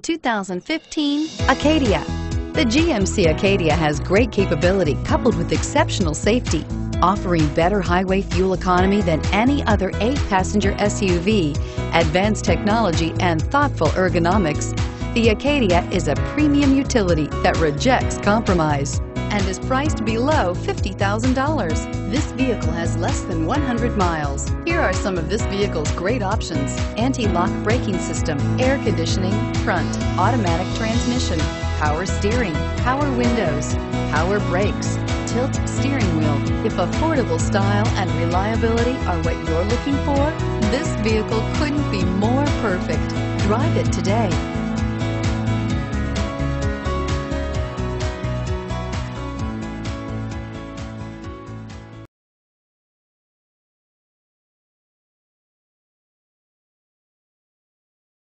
2015 Acadia. The GMC Acadia has great capability coupled with exceptional safety, offering better highway fuel economy than any other 8-passenger SUV, advanced technology, and thoughtful ergonomics. The Acadia is a premium utility that rejects compromise and is priced below $50,000. This vehicle has less than 100 miles. Here are some of this vehicle's great options: anti-lock braking system, air conditioning, front, automatic transmission, power steering, power windows, power brakes, tilt steering wheel. If affordable style and reliability are what you're looking for, this vehicle couldn't be more perfect. Drive it today.